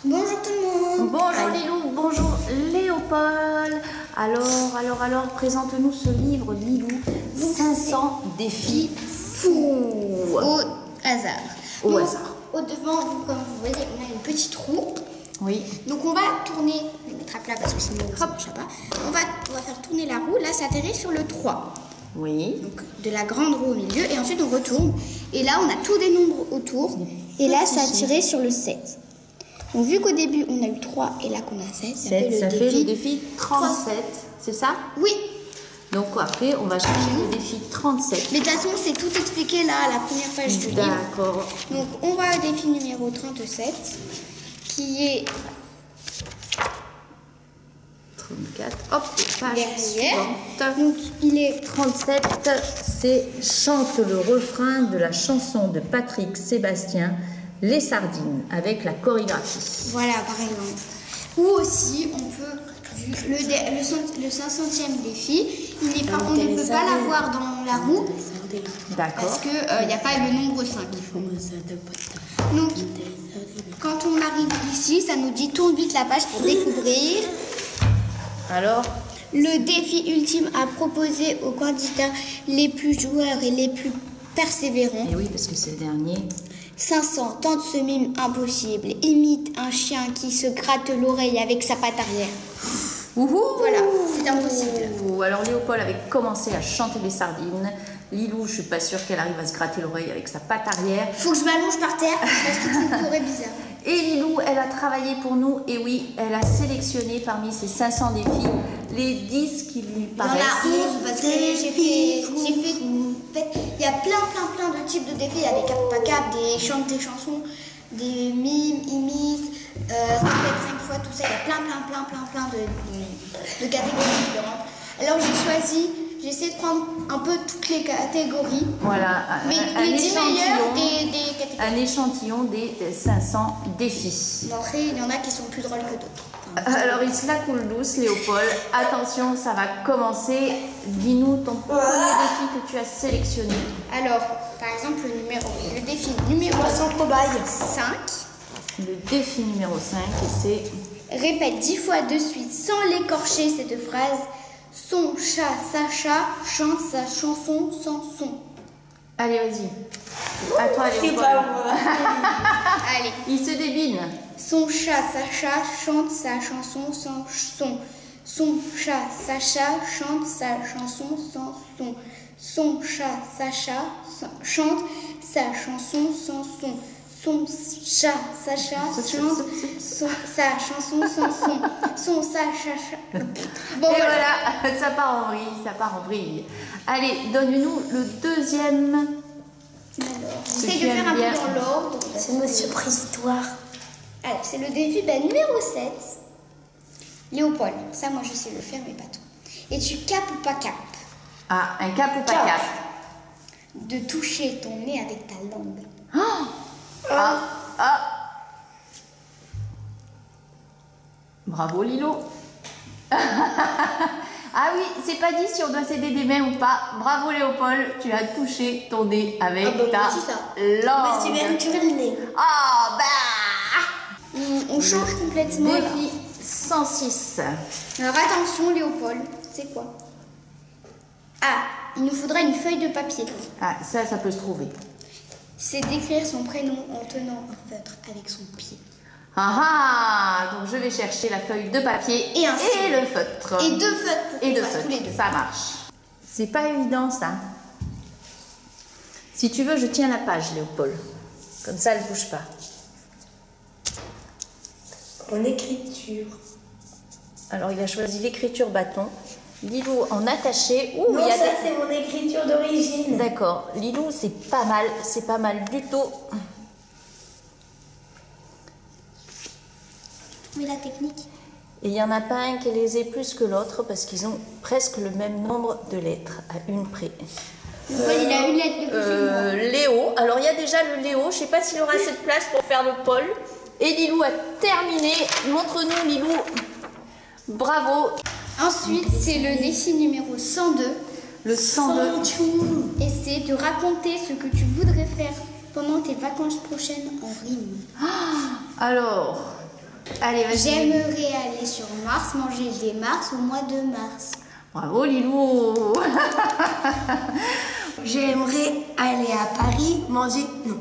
Bonjour tout le monde. Bonjour Lilou, bonjour Léopold. Alors, présente-nous ce livre, Lilou. 500 défis fous. Au hasard. Au hasard. Au devant, comme vous voyez, on a une petite roue. Oui. Donc on va tourner, je vais mettre à plat parce que sinon ça ne marche pas. On va faire tourner la roue. Là, ça atterrit sur le 3. Oui. Donc de la grande roue au milieu. Et ensuite on retourne. Et là, on a tous des nombres autour. Et là, ça a tiré sur le 7. Donc vu qu'au début, on a eu 3 et là qu'on a 7, ça fait le défi 37. C'est ça? Oui. Donc après, on va chercher le défi 37. Mais de toute façon, c'est tout expliqué là à la première page du livre. D'accord. Donc on va au défi numéro 37, qui est 34. Hop, page derrière. suivante. Donc il est 37, c'est chante le refrain de la chanson de Patrick Sébastien, Les Sardines, avec la chorégraphie. voilà par exemple. Ou aussi on peut le 500e défi. On ne peut pas l'avoir dans la roue D'accord. parce que il n'y a pas le nombre 5. Donc quand on arrive ici, ça nous dit tourne vite la page pour découvrir. Alors, Le défi ultime à proposer aux candidats les plus joueurs et les plus persévérants. et oui, parce que c'est le dernier. 500 tente ce mime impossible. Imite un chien qui se gratte l'oreille avec sa patte arrière. Wouhou! Voilà, c'est impossible. Alors Léopold avait commencé à chanter les sardines. Lilou, je suis pas sûre qu'elle arrive à se gratter l'oreille avec sa patte arrière. Faut que je m'allonge par terre parce que tu me pourrais bizarre. Et Lilou, elle a travaillé pour nous. Et oui, elle a sélectionné parmi ces 500 défis les 10 qui lui Il y en a paraissent. 11 parce que j'ai fait. Il y a plein de types de défis. Il y a des cap pas cap, des chante des chansons, des mimes, imites, répète 5 fois, tout ça. Il y a plein de catégories différentes. Alors j'ai essayé de prendre un peu toutes les catégories. Voilà, Mais les 10 meilleurs des catégories. un échantillon des 500 défis. Après, il y en a qui sont plus drôles que d'autres. Alors il se la coule douce, Léopold. Attention, ça va commencer. Dis-nous ton premier défi que tu as sélectionné. Alors, par exemple, le défi numéro 5. Le défi numéro 5, et c'est... Répète 10 fois de suite sans l'écorcher cette phrase. Son chat, Sacha, chante sa chanson sans son. Allez, vas-y. À toi, Léopold. Allez. Il se débine. Son chat, Sacha, chante sa chanson sans son. Son chat, Sacha, chante sa chanson sans son. Son chat, Sacha, chante sa chanson sans son. Son chat, Sacha, chante sa chanson sans son. Son Sacha. Bon, Et voilà, ça part en vrille, Allez, donne-nous le deuxième. Alors, j'essaie de faire un peu dans l'ordre. C'est Monsieur Préhistoire. Allez, c'est le défi numéro 7. Léopold, ça moi je sais le faire, mais pas toi. Et tu capes ou pas capes Ah, un cap ou pas cap? de toucher ton nez avec ta langue. Bravo Lilo. Ah oui, c'est pas dit si on doit s'aider des mains ou pas. Bravo Léopold, tu as touché ton nez avec ta langue. Parce qu'il vient de tuer le nez. Ah bah. On change complètement. Là. Défi 106. Alors attention Léopold, c'est quoi? Ah, il nous faudra une feuille de papier. Ah, ça peut se trouver. C'est d'écrire son prénom en tenant un feutre avec son pied. Donc je vais chercher la feuille de papier Et le feutre. Et 2 feutres pour qu'on fasse tous les deux. Ça marche. C'est pas évident ça. Si tu veux, je tiens la page, Léopold. Comme ça, elle ne bouge pas. En écriture. Alors, il a choisi l'écriture bâton. Lilou en attaché. Ouh, Non, ça c'est mon écriture d'origine. D'accord. Lilou, c'est pas mal du tout. Mais la technique. Et il n'y en a pas un qui les ait plus que l'autre parce qu'ils ont presque le même nombre de lettres à une près. Léopold, il a une lettre de plus que moi. Léo. Alors, il y a déjà le Léo. Je ne sais pas s'il aura assez de place pour faire le Paul. Et Lilou a terminé. Montre-nous, Lilou. Bravo. Ensuite, c'est le défi numéro 102. Le 102. Et c'est de raconter ce que tu voudrais faire pendant tes vacances prochaines en rime. Alors, Allez, vas-y. J'aimerais aller sur Mars, manger des Mars au mois de mars. Bravo, Lilou. J'aimerais aller à Paris manger... Non.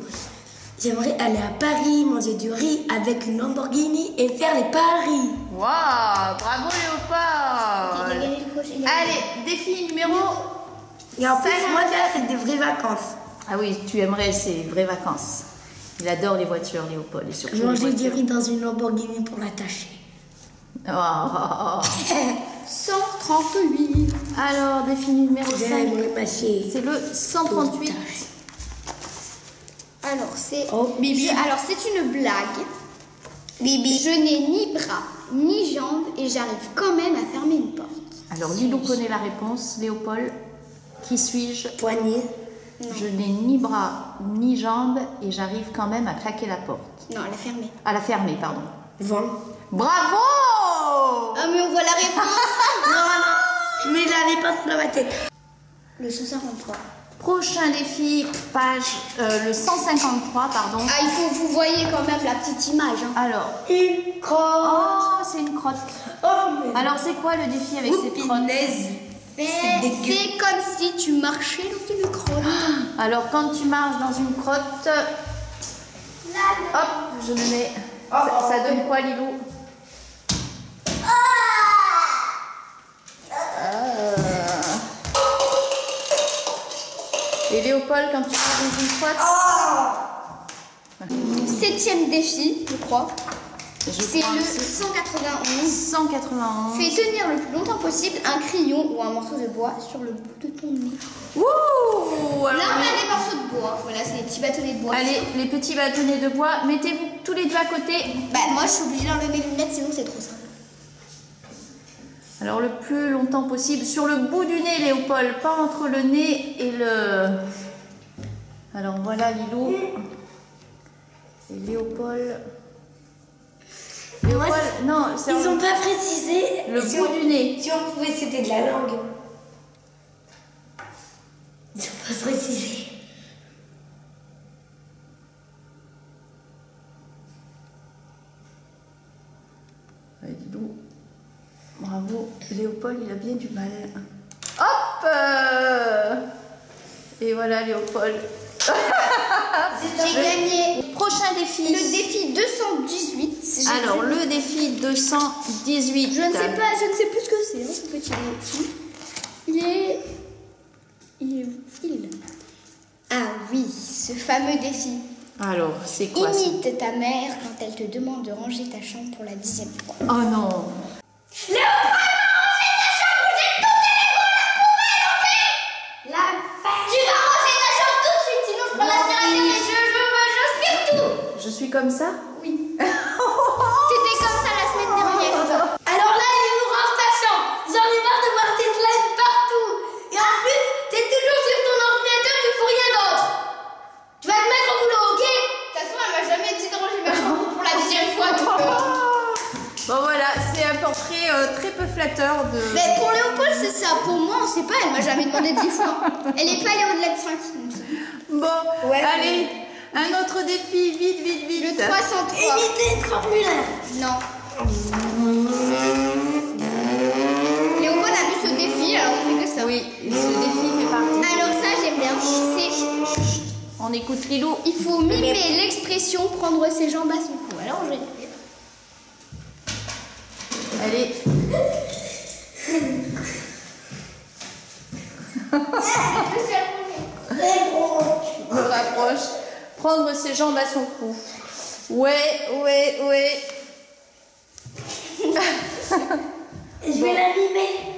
J'aimerais aller à Paris manger du riz avec une Lamborghini et faire les paris. Waouh, bravo, Léopold. Il a gagné le prochain. Allez, défi numéro... Et en plus, moi, c'est des vraies vacances. Ah oui, tu aimerais ces vraies vacances. Il adore les voitures, Léopold. Et surtout Manger les du voitures. riz dans une Lamborghini pour l'attacher. Oh. 138. Alors, défi numéro 5. J'aimerais mâcher. C'est le 138. Alors, c'est Oh, Bibi. Alors, c'est une blague. Bibi. Je n'ai ni bras, ni jambes et j'arrive quand même à fermer une porte. Alors, Lilou connaît la réponse. Léopold, qui suis-je? Poignée. Je n'ai ni bras, ni jambes et j'arrive quand même à claquer la porte. Non, elle a fermé. À la fermer, pardon. Vent. Bravo! Ah, mais on voit la réponse. Non. Mais la réponse dans ma tête. Le 153. Prochain défi, page le 153, pardon. Ah, il faut que vous voyez quand même la petite image. Hein. Alors, Une crotte. oh, c'est une crotte. Oh, mais... Alors, c'est quoi le défi avec ces crottes? C'est comme si tu marchais dans une crotte. Alors, quand tu marches dans une crotte, hop, je me mets. Ça donne quoi, Lilou? Et Léopold, quand tu marches dans une crotte? 7e défi, je crois. C'est prends le ici. 191. 191. Fais tenir le plus longtemps possible un crayon ou un morceau de bois sur le bout de ton nez. Wouh! Là, on a des morceaux de bois. Voilà, c'est des petits bâtonnets de bois. Allez, les petits bâtonnets de bois, mettez-vous tous les deux à côté. Bah, moi, je suis obligée d'enlever mes lunettes, sinon c'est trop simple. Alors, le plus longtemps possible, sur le bout du nez, Léopold, pas entre le nez et le... Alors, voilà, Lilou. Et Léopold... Léopold, non, c'est Ils n'ont pas précisé. le si bout on- du nez. Si on pouvait, c'était de la langue. Ils n'ont pas précisé. Ouais, Lilou. Bravo. Léopold, il a bien du mal. Hop Et voilà, Léopold. J'ai gagné Prochain défi. le défi 218. J'ai Alors, vu. le défi 218. Je ne sais pas, je ne sais plus ce que c'est, hein, ce petit défi. Il est où? Ah oui, ce fameux défi. Alors, c'est quoi ça? Imite ta mère quand elle te demande de ranger ta chambre pour la 10e fois. Oh non. La fête. Tu vas ranger ta chambre tout de suite, sinon je prends l'aspirateur et j'aspire tout. Je suis comme ça? Oui. T'étais comme ça la semaine dernière. Alors là, il nous range ta chambre. J'en ai marre de voir tes slimes partout. Et en plus, t'es toujours sur ton ordinateur, tu fais rien d'autre. Tu vas te mettre au boulot, ok? De toute façon, elle m'a jamais dit de ranger ma chambre pour la 10e fois. Donc, Bon voilà, c'est un portrait très peu flatteur de... Mais pour Léopold, c'est ça. Pour moi, on sait pas, elle m'a jamais demandé 10 fois. Elle est pas allée au-delà de 5. Bon, Ouais, allez, un autre défi, vite, vite, vite. Le 303. Évitez une Formule 1. Non. Léopold a vu ce défi, alors on fait que ça. Oui, ce défi fait partie. Alors ça, j'aime bien. C'est... On écoute Lilou. Il faut mimer l'expression prendre ses jambes à son cou. Alors, je vais le faire. Allez. Je me rapproche. Prendre ses jambes à son cou. Ouais. Je vais la mimer.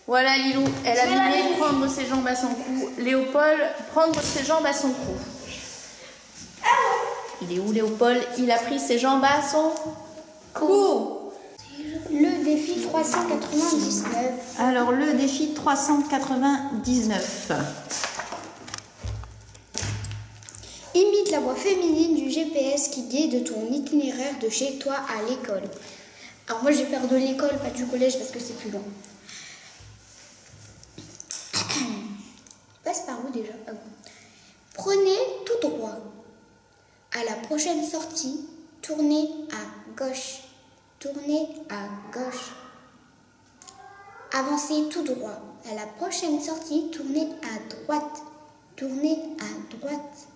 Voilà Lilou, elle a Je vais la mimé mimer. prendre ses jambes à son cou. Léopold, prendre ses jambes à son cou. Il est où Léopold? Il a pris ses jambes à son cou. Le défi 399. Alors le défi 399. Imite la voix féminine du GPS qui guide ton itinéraire de chez toi à l'école. Alors moi je vais faire de l'école, pas du collège parce que c'est plus long. Passe par où déjà? Ah bon. Prenez tout droit. À la prochaine sortie, tournez à gauche. tournez à gauche. Avancez tout droit. À la prochaine sortie, tournez à droite. Tournez à droite.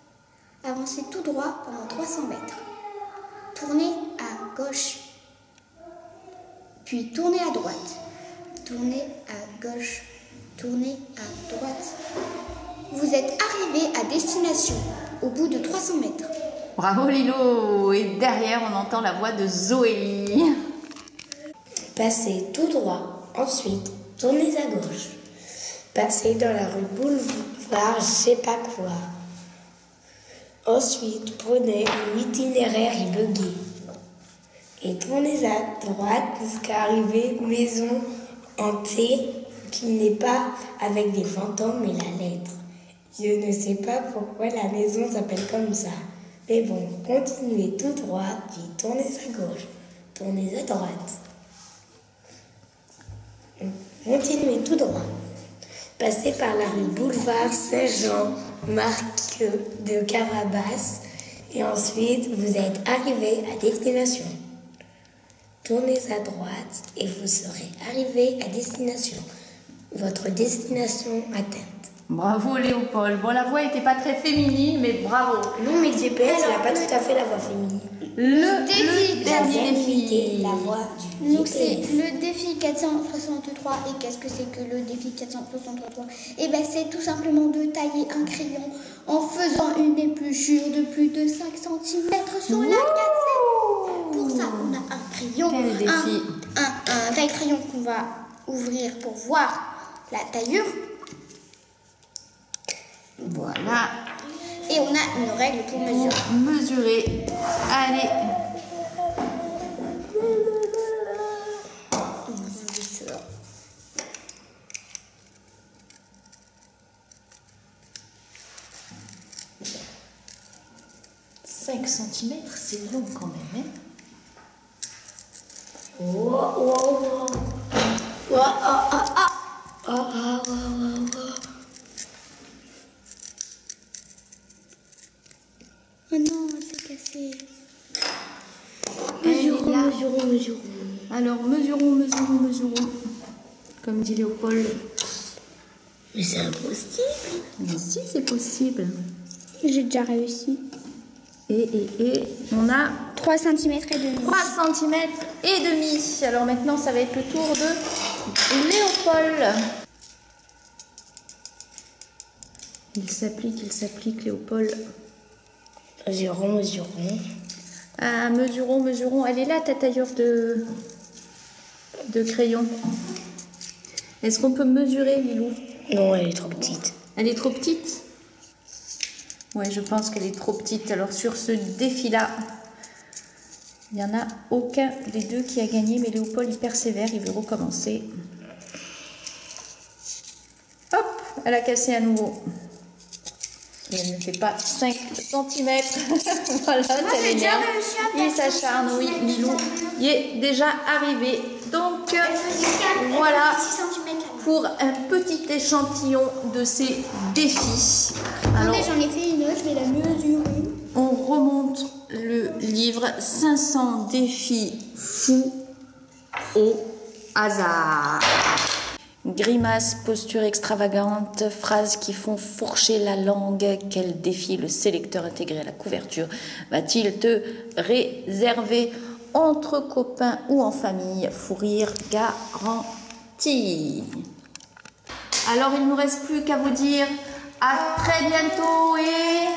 Avancez tout droit pendant 300 mètres. Tournez à gauche. Puis tournez à droite. Tournez à gauche. Tournez à droite. Vous êtes arrivé à destination au bout de 300 mètres. Bravo Lilo. Et derrière, on entend la voix de Zoélie. Passez tout droit. Ensuite, tournez à gauche. Passez dans la rue Boulevard, je sais pas quoi. Ensuite, prenez l'itinéraire bugué. Et tournez à droite jusqu'à arriver maison hantée, qui n'est pas avec des fantômes mais la lettre. Je ne sais pas pourquoi la maison s'appelle comme ça. Mais bon, continuez tout droit, puis tournez à gauche. Tournez à droite. Continuez tout droit. Passez par la rue Boulevard Saint-Jean, marque de Carabas, et ensuite vous êtes arrivé à destination. Tournez à droite et vous serez arrivé à destination. Votre destination atteinte. Bravo Léopold. Bon, la voix n'était pas très féminine, mais bravo. Non, mais le GPS, il n'a pas tout à fait la voix féminine. Le défi. dernier défi. La voix du Donc c'est GPS. le défi 463. Et qu'est-ce que c'est que le défi 463? Et bien c'est tout simplement de tailler un crayon en faisant une épluchure de plus de 5 cm sur la cassette. Pour ça, on a un crayon, Quel défi. un vrai crayon qu'on va ouvrir pour voir la taillure. Voilà. Et on a une règle pour mesurer. Mesurer. Allez. On va enlever ça. 5 cm, c'est long quand même. Hein. Oh, oh, oh. Oh, oh, oh, oh. Oh, oh, oh, oh, oh. Oh non, c'est cassé. Mesurons. Alors, mesurons. Comme dit Léopold. Mais c'est impossible. Mais si, c'est possible. J'ai déjà réussi. Et on a 3 cm et demi. 3 cm et demi. Alors maintenant, ça va être le tour de Léopold. Il s'applique, Léopold. Mesurons. Ah, mesurons. Elle est là, ta tailleur de crayon. Est-ce qu'on peut mesurer, Lilou? Non, elle est trop petite. Elle est trop petite? Ouais, je pense qu'elle est trop petite. Alors, sur ce défi-là, il n'y en a aucun des deux qui a gagné, mais Léopold, il persévère, il veut recommencer. Hop, elle a cassé à nouveau. Et elle ne fait pas 5 cm. Voilà, elle est bien. Il s'acharne, oui, Lilou y est déjà arrivé. Donc, voilà pour un petit échantillon de ces défis. Alors, Attendez, j'en ai fait une autre, je vais la mesurer. on remonte le livre 500 défis fous au hasard. Grimaces, postures extravagantes, phrases qui font fourcher la langue. Quel défi le sélecteur intégré à la couverture va-t-il te réserver entre copains ou en famille? Fou rire garanti. Alors, il ne nous reste plus qu'à vous dire à très bientôt et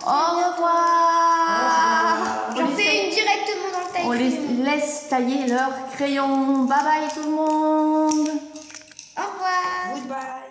au revoir. J'en fais une directement dans le taille. On les laisse tailler leur crayon. Bye bye tout le monde. Au revoir. Goodbye.